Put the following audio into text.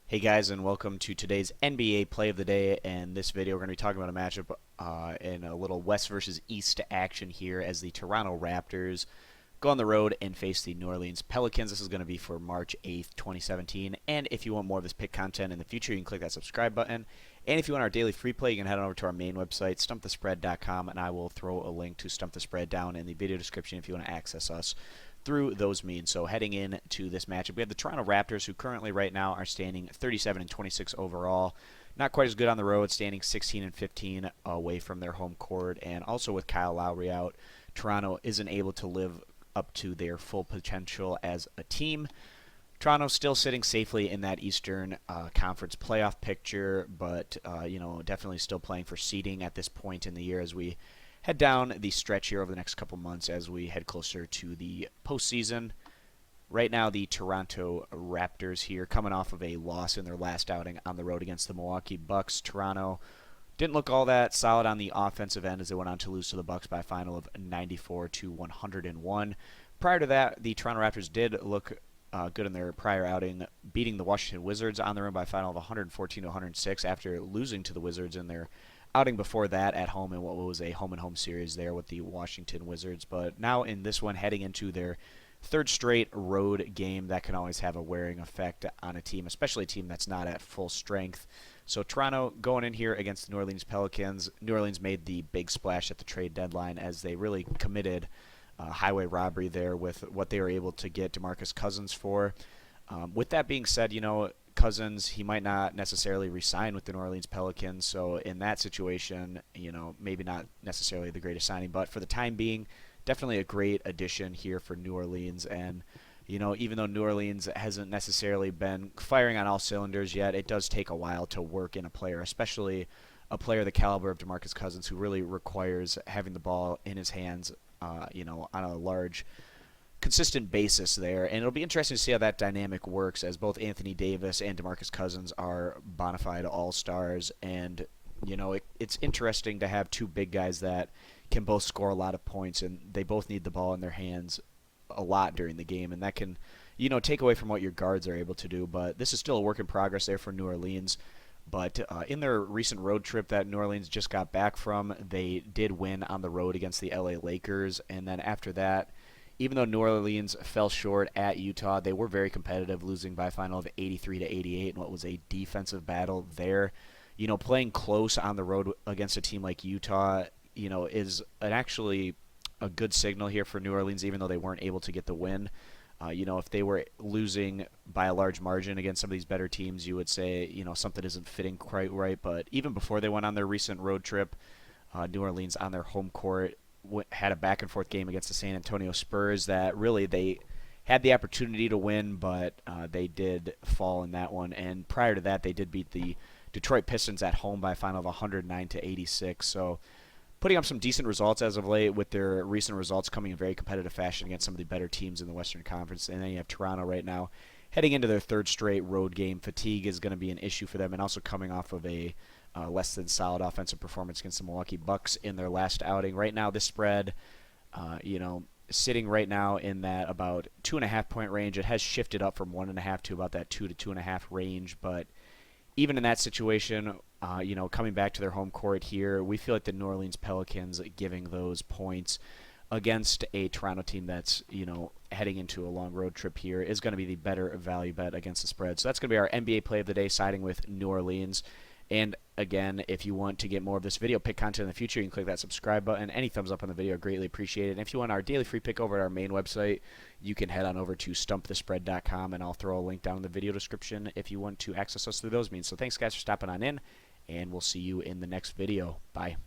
Hey guys, and welcome to today's NBA Play of the Day. And this video, we're going to be talking about a matchup in a little West versus East action here as the Toronto Raptors go on the road and face the New Orleans Pelicans. This is going to be for March 8th, 2017. And if you want more of this pick content in the future, you can click that subscribe button. And if you want our daily free play, you can head on over to our main website, stumpthespread.com, and I will throw a link to Stump the Spread down in the video description if you want to access us through those means. So heading into this matchup, we have the Toronto Raptors, who currently right now are standing 37 and 26 overall. Not quite as good on the road, standing 16 and 15 away from their home court. And also with Kyle Lowry out, Toronto isn't able to live up to their full potential as a team. Toronto still sitting safely in that Eastern Conference playoff picture, but definitely still playing for seeding at this point in the year as we head down the stretch here over the next couple months as we head closer to the postseason. Right now, the Toronto Raptors here coming off of a loss in their last outing on the road against the Milwaukee Bucks. Toronto didn't look all that solid on the offensive end as they went on to lose to the Bucks by a final of 94 to 101. Prior to that, the Toronto Raptors did look good in their prior outing, beating the Washington Wizards on the road by a final of 114 to 106 after losing to the Wizards in their outing before that at home in what was a home-and-home series there with the Washington Wizards. But now in this one, heading into their third straight road game, that can always have a wearing effect on a team, especially a team that's not at full strength. So Toronto going in here against the New Orleans Pelicans. New Orleans made the big splash at the trade deadline as they really committed highway robbery there with what they were able to get DeMarcus Cousins for. With that being said, Cousins, he might not necessarily re-sign with the New Orleans Pelicans, so in that situation, maybe not necessarily the greatest signing, but for the time being, definitely a great addition here for New Orleans. And even though New Orleans hasn't necessarily been firing on all cylinders yet, it does take a while to work in a player, especially a player the caliber of DeMarcus Cousins, who really requires having the ball in his hands, on a large consistent basis there. And it'll be interesting to see how that dynamic works as both Anthony Davis and DeMarcus Cousins are bona fide all-stars. And, it's interesting to have two big guys that can both score a lot of points, and they both need the ball in their hands a lot during the game. And that can, take away from what your guards are able to do. But this is still a work in progress there for New Orleans. But in their recent road trip that New Orleans just got back from, they did win on the road against the LA Lakers. And then after that, even though New Orleans fell short at Utah, they were very competitive, losing by a final of 83 to 88 in what was a defensive battle there. Playing close on the road against a team like Utah, is actually a good signal here for New Orleans, even though they weren't able to get the win. If they were losing by a large margin against some of these better teams, you would say, something isn't fitting quite right. But even before they went on their recent road trip, New Orleans on their home court had a back-and-forth game against the San Antonio Spurs that really they had the opportunity to win, but they did fall in that one. And prior to that, they did beat the Detroit Pistons at home by a final of 109 to 86. So putting up some decent results as of late, with their recent results coming in very competitive fashion against some of the better teams in the Western Conference. And then you have Toronto right now heading into their third straight road game. Fatigue is going to be an issue for them, and also coming off of a less than solid offensive performance against the Milwaukee Bucks in their last outing. Right now, this spread, sitting right now in that about 2.5 point range. It has shifted up from 1.5 to about that 2 to 2.5 range, but even in that situation, coming back to their home court here, we feel like the New Orleans Pelicans giving those points against a Toronto team that's, heading into a long road trip here is going to be the better value bet against the spread. So that's going to be our NBA play of the day, siding with New Orleans. And again, if you want to get more of this video pick content in the future, you can click that subscribe button. Any thumbs up on the video are greatly appreciated. And if you want our daily free pick over at our main website, you can head on over to stumpthespread.com, and I'll throw a link down in the video description if you want to access us through those means. So thanks, guys, for stopping on in, and we'll see you in the next video. Bye.